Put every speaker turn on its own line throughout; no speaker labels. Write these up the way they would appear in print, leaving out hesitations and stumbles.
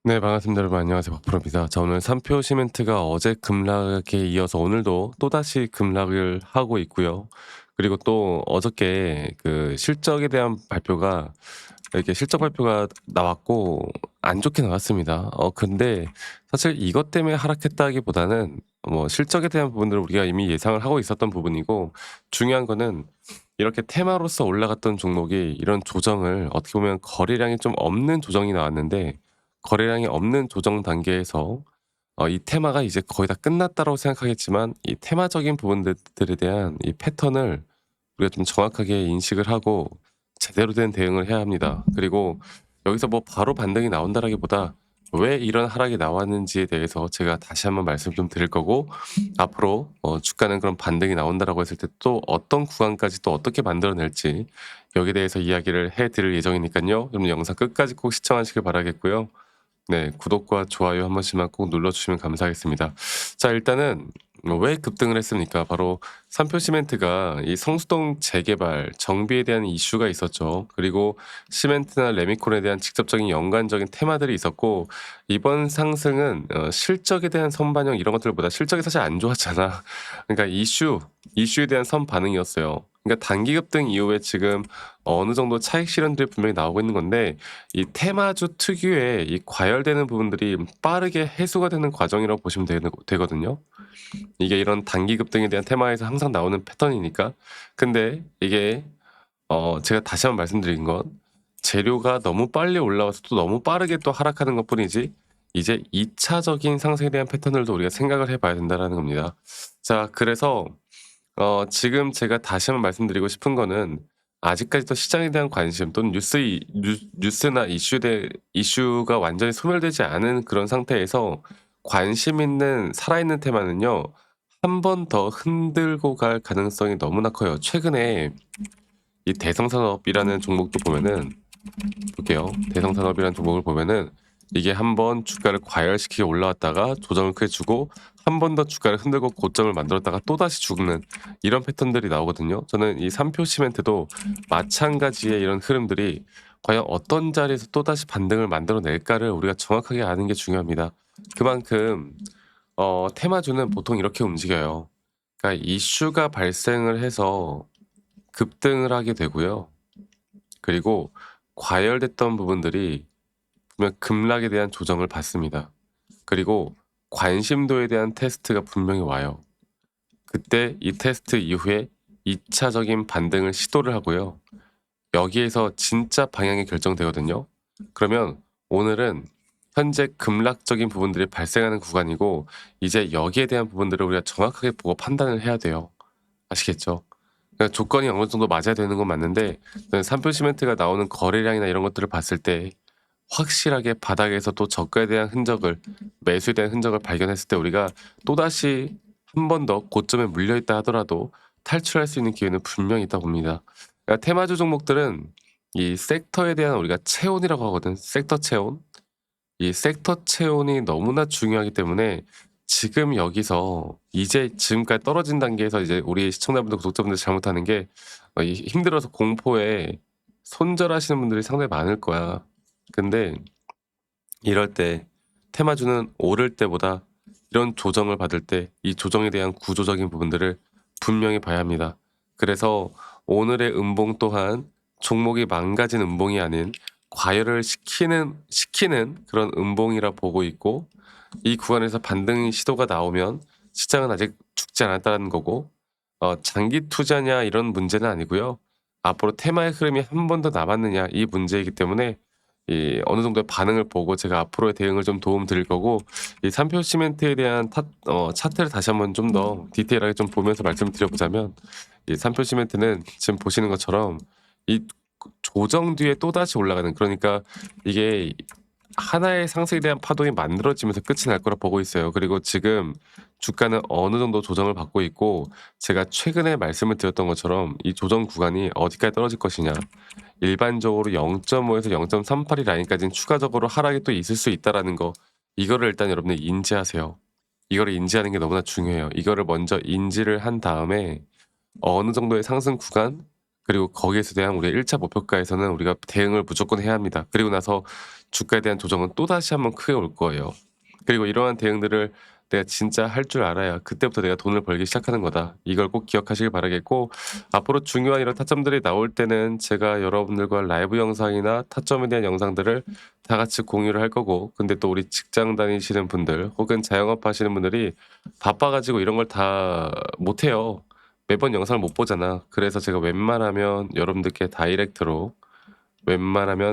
네, 반갑습니다. 여러분 안녕하세요. 박프로입니다. 자, 오늘 삼표 시멘트가 어제 급락에 이어서 오늘도 또다시 급락을 하고 있고요. 그리고 또 어저께 그 실적에 대한 발표가 이렇게 실적 발표가 나왔고 안 좋게 나왔습니다. 근데 사실 이것 때문에 하락했다기보다는 뭐 실적에 대한 부분들을 우리가 이미 예상을 하고 있었던 부분이고, 중요한 거는 이렇게 테마로서 올라갔던 종목이 이런 조정을, 어떻게 보면 거래량이 좀 없는 조정이 나왔는데, 거래량이 없는 조정 단계에서 이 테마가 이제 거의 다 끝났다라고 생각하겠지만, 이 테마적인 부분들에 대한 이 패턴을 우리가 좀 정확하게 인식을 하고 제대로 된 대응을 해야 합니다. 그리고 여기서 뭐 바로 반등이 나온다라기보다 왜 이런 하락이 나왔는지에 대해서 제가 다시 한번 말씀 좀 드릴 거고, 앞으로 주가는 그런 반등이 나온다라고 했을 때 또 어떤 구간까지 또 어떻게 만들어낼지, 여기에 대해서 이야기를 해 드릴 예정이니까요. 여러분 영상 끝까지 꼭 시청하시길 바라겠고요. 네, 구독과 좋아요 한 번씩만 꼭 눌러주시면 감사하겠습니다. 자, 일단은 왜 급등을 했습니까? 바로 삼표 시멘트가 이 성수동 재개발 정비에 대한 이슈가 있었죠. 그리고 시멘트나 레미콘에 대한 직접적인 연관적인 테마들이 있었고, 이번 상승은 실적에 대한 선반영 이런 것들보다 실적이 사실 안 좋았잖아. 그러니까 이슈에 대한 선반응이었어요. 그러니까 단기 급등 이후에 지금 어느 정도 차익 실현들이 분명히 나오고 있는 건데, 이 테마주 특유의 이 과열되는 부분들이 빠르게 해소가 되는 과정이라고 보시면 되거든요. 이게 이런 단기 급등에 대한 테마에서 항상 나오는 패턴이니까. 근데 이게 제가 다시 한번 말씀드린 건, 재료가 너무 빨리 올라와서 또 너무 빠르게 또 하락하는 것뿐이지, 이제 2차적인 상승에 대한 패턴들도 우리가 생각을 해 봐야 된다라는 겁니다. 자, 그래서 지금 제가 다시 한번 말씀드리고 싶은 거는, 아직까지도 시장에 대한 관심 또는 뉴스나 이슈가 완전히 소멸되지 않은 그런 상태에서 관심 있는 살아있는 테마는요, 한 번 더 흔들고 갈 가능성이 너무나 커요. 최근에 이 대성산업이라는 종목도 보면은, 볼게요. 대성산업이라는 종목을 보면은 이게 한번 주가를 과열시키게 올라왔다가 조정을 크게 주고, 한 번 더 주가를 흔들고 고점을 만들었다가 또다시 죽는 이런 패턴들이 나오거든요. 저는 이 삼표 시멘트도 마찬가지의 이런 흐름들이 과연 어떤 자리에서 또다시 반등을 만들어낼까를 우리가 정확하게 아는 게 중요합니다. 그만큼 테마주는 보통 이렇게 움직여요. 그러니까 이슈가 발생을 해서 급등을 하게 되고요. 그리고 과열됐던 부분들이 분명 급락에 대한 조정을 받습니다. 그리고 관심도에 대한 테스트가 분명히 와요. 그때 이 테스트 이후에 2차적인 반등을 시도를 하고요. 여기에서 진짜 방향이 결정되거든요. 그러면 오늘은 현재 급락적인 부분들이 발생하는 구간이고, 이제 여기에 대한 부분들을 우리가 정확하게 보고 판단을 해야 돼요. 아시겠죠? 그러니까 조건이 어느 정도 맞아야 되는 건 맞는데, 저는 삼표 시멘트가 나오는 거래량이나 이런 것들을 봤을 때 확실하게 바닥에서 또 저가에 대한 흔적을, 매수에 대한 흔적을 발견했을 때 우리가 또다시 한 번 더 고점에 물려 있다 하더라도 탈출할 수 있는 기회는 분명히 있다고 봅니다. 그러니까 테마주 종목들은 이 섹터에 대한 우리가 체온이라고 하거든. 섹터 체온. 이 섹터 체온이 너무나 중요하기 때문에, 지금 여기서 이제 지금까지 떨어진 단계에서 이제 우리 시청자분들, 구독자분들 잘못하는 게, 이 힘들어서 공포에 손절하시는 분들이 상당히 많을 거야. 근데 이럴 때 테마주는 오를 때보다 이런 조정을 받을 때 이 조정에 대한 구조적인 부분들을 분명히 봐야 합니다. 그래서 오늘의 음봉 또한 종목이 망가진 음봉이 아닌 과열을 시키는 그런 음봉이라 보고 있고, 이 구간에서 반등 시도가 나오면 시장은 아직 죽지 않았다는 거고, 장기 투자냐 이런 문제는 아니고요. 앞으로 테마의 흐름이 한 번 더 남았느냐 이 문제이기 때문에, 이 어느 정도의 반응을 보고 제가 앞으로의 대응을 좀 도움 드릴 거고, 이 삼표 시멘트에 대한 차트를 다시 한번 좀 더 디테일하게 좀 보면서 말씀을 드려보자면, 이 삼표 시멘트는 지금 보시는 것처럼 이 조정 뒤에 또다시 올라가는, 그러니까 이게 하나의 상승에 대한 파동이 만들어지면서 끝이 날 거라 보고 있어요. 그리고 지금 주가는 어느 정도 조정을 받고 있고, 제가 최근에 말씀을 드렸던 것처럼 이 조정 구간이 어디까지 떨어질 것이냐, 일반적으로 0.5에서 0.38이 라인까지는 추가적으로 하락이 또 있을 수 있다라는 거, 이거를 일단 여러분들 인지하세요. 이거를 인지하는 게 너무나 중요해요. 이거를 먼저 인지를 한 다음에 어느 정도의 상승 구간, 그리고 거기에서 대한 우리의 1차 목표가에서는 우리가 대응을 무조건 해야 합니다. 그리고 나서 주가에 대한 조정은 또다시 한번 크게 올 거예요. 그리고 이러한 대응들을 내가 진짜 할 줄 알아야 그때부터 내가 돈을 벌기 시작하는 거다. 이걸 꼭 기억하시길 바라겠고, 앞으로 중요한 이런 타점들이 나올 때는 제가 여러분들과 라이브 영상이나 타점에 대한 영상들을 다 같이 공유를 할 거고, 근데 또 우리 직장 다니시는 분들 혹은 자영업 하시는 분들이 바빠 가지고 이런 걸 다 못 해요. 매번 영상을 못 보잖아. 그래서 제가 웬만하면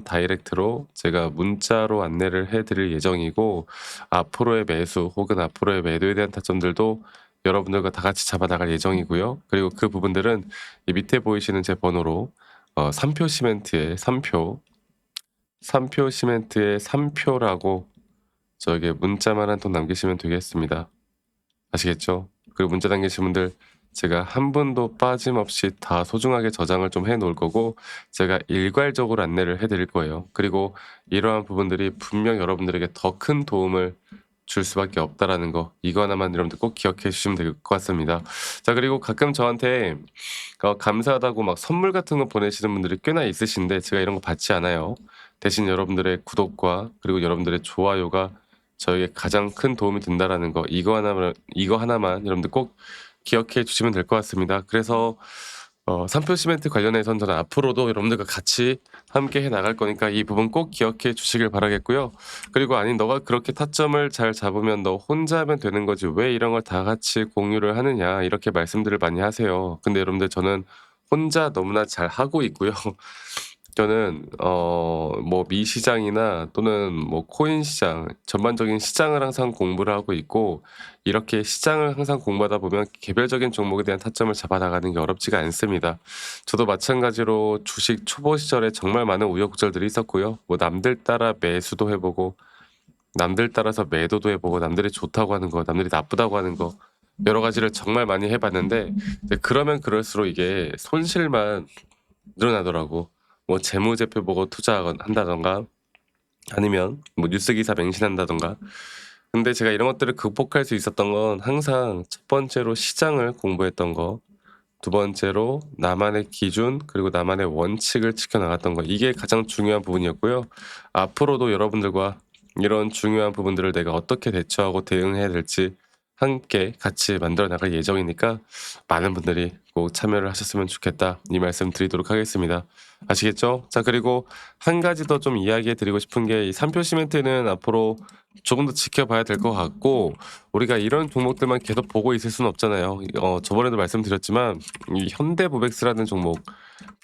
다이렉트로 제가 문자로 안내를 해 드릴 예정이고, 앞으로의 매수 혹은 앞으로의 매도에 대한 타점들도 여러분들과 다 같이 잡아 나갈 예정이고요. 그리고 그 부분들은 이 밑에 보이시는 제 번호로 3표 시멘트의 3표 시멘트의 3표라고 저에게 문자만 한 통 남기시면 되겠습니다. 아시겠죠? 그리고 문자 남기신 분들 제가 한 분도 빠짐없이 다 소중하게 저장을 좀 해 놓을 거고, 제가 일괄적으로 안내를 해 드릴 거예요. 그리고 이러한 부분들이 분명 여러분들에게 더 큰 도움을 줄 수밖에 없다라는 거, 이거 하나만 여러분들 꼭 기억해 주시면 될 것 같습니다. 자, 그리고 가끔 저한테 감사하다고 막 선물 같은 거 보내시는 분들이 꽤나 있으신데 제가 이런 거 받지 않아요. 대신 여러분들의 구독과 그리고 여러분들의 좋아요가 저에게 가장 큰 도움이 된다라는 거, 이거 하나만 여러분들 꼭 기억해 주시면 될 것 같습니다. 그래서 3표 시멘트 관련해서는 저는 앞으로도 여러분들과 같이 함께 해 나갈 거니까 이 부분 꼭 기억해 주시길 바라겠고요. 그리고 아니 너가 그렇게 타점을 잘 잡으면 너 혼자 하면 되는 거지 왜 이런 걸 다 같이 공유를 하느냐, 이렇게 말씀들을 많이 하세요. 근데 여러분들 저는 혼자 너무나 잘 하고 있고요. 저는 뭐 미시장이나 또는 뭐 코인 시장, 전반적인 시장을 항상 공부를 하고 있고, 이렇게 시장을 항상 공부하다 보면 개별적인 종목에 대한 타점을 잡아 나가는 게 어렵지가 않습니다. 저도 마찬가지로 주식 초보 시절에 정말 많은 우여곡절들이 있었고요. 뭐 남들 따라 매수도 해 보고 남들 따라서 매도도 해 보고 남들이 좋다고 하는 거, 남들이 나쁘다고 하는 거, 여러 가지를 정말 많이 해 봤는데 이제 그러면 그럴수록 이게 손실만 늘어나더라고. 뭐 재무제표 보고 투자한다던가 아니면 뭐 뉴스 기사 맹신한다던가. 근데 제가 이런 것들을 극복할 수 있었던 건 항상 첫 번째로 시장을 공부했던 거, 두 번째로 나만의 기준 그리고 나만의 원칙을 지켜나갔던 거, 이게 가장 중요한 부분이었고요. 앞으로도 여러분들과 이런 중요한 부분들을 내가 어떻게 대처하고 대응해야 될지 함께 같이 만들어 나갈 예정이니까 많은 분들이 꼭 참여를 하셨으면 좋겠다, 이 말씀 드리도록 하겠습니다. 아시겠죠? 자, 그리고 한 가지 더 좀 이야기해 드리고 싶은 게 이 3표 시멘트는 앞으로 조금 더 지켜봐야 될 것 같고, 우리가 이런 종목들만 계속 보고 있을 수는 없잖아요. 저번에도 말씀드렸지만 이 현대모백스라는 종목,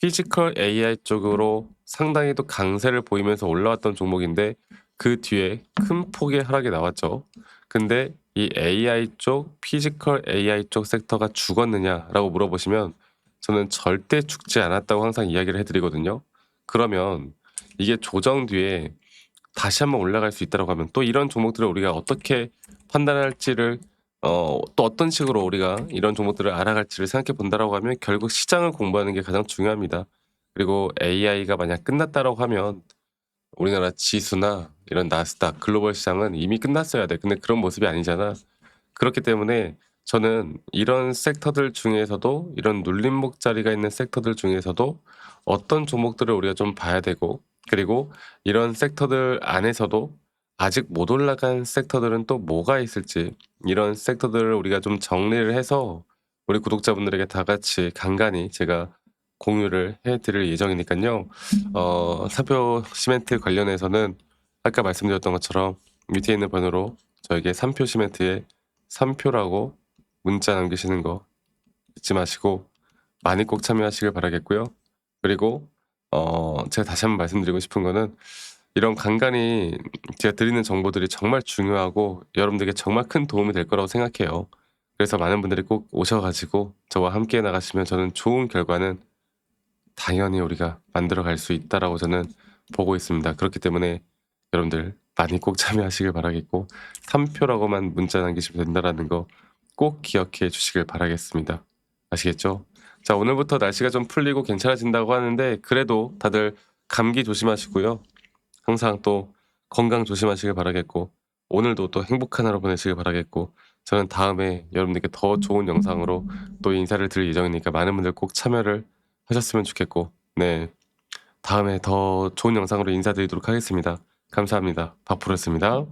피지컬 AI 쪽으로 상당히 또 강세를 보이면서 올라왔던 종목인데 그 뒤에 큰 폭의 하락이 나왔죠. 근데 이 AI 쪽, 피지컬 AI 쪽 섹터가 죽었느냐라고 물어보시면 저는 절대 죽지 않았다고 항상 이야기를 해드리거든요. 그러면 이게 조정 뒤에 다시 한번 올라갈 수 있다고 하면 또 이런 종목들을 우리가 어떻게 판단할지를, 또 어떤 식으로 우리가 이런 종목들을 알아갈지를 생각해 본다라고 하면 결국 시장을 공부하는 게 가장 중요합니다. 그리고 AI가 만약 끝났다라고 하면 우리나라 지수나 이런 나스닥 글로벌 시장은 이미 끝났어야 돼. 근데 그런 모습이 아니잖아. 그렇기 때문에 저는 이런 섹터들 중에서도, 이런 눌림목 자리가 있는 섹터들 중에서도 어떤 종목들을 우리가 좀 봐야 되고, 그리고 이런 섹터들 안에서도 아직 못 올라간 섹터들은 또 뭐가 있을지, 이런 섹터들을 우리가 좀 정리를 해서 우리 구독자분들에게 다 같이 간간히 제가 공유를 해 드릴 예정이니까요. 사표 시멘트 관련해서는 아까 말씀드렸던 것처럼 밑에 있는 번호로 저에게 3표 시멘트에 3표라고 문자 남기시는 거 잊지 마시고 많이 꼭 참여하시길 바라겠고요. 그리고 제가 다시 한번 말씀드리고 싶은 거는 이런 간간히 제가 드리는 정보들이 정말 중요하고 여러분들에게 정말 큰 도움이 될 거라고 생각해요. 그래서 많은 분들이 꼭 오셔 가지고 저와 함께 나가시면 저는 좋은 결과는 당연히 우리가 만들어 갈 수 있다라고 저는 보고 있습니다. 그렇기 때문에 여러분들 많이 꼭 참여하시길 바라겠고 3표라고만 문자 남기시면 된다라는 거 꼭 기억해 주시길 바라겠습니다. 아시겠죠? 자, 오늘부터 날씨가 좀 풀리고 괜찮아진다고 하는데 그래도 다들 감기 조심하시고요. 항상 또 건강 조심하시길 바라겠고 오늘도 또 행복한 하루 보내시길 바라겠고, 저는 다음에 여러분들께 더 좋은 영상으로 또 인사를 드릴 예정이니까 많은 분들 꼭 참여를 하셨으면 좋겠고, 네, 다음에 더 좋은 영상으로 인사드리도록 하겠습니다. 감사합니다. 박프로였습니다.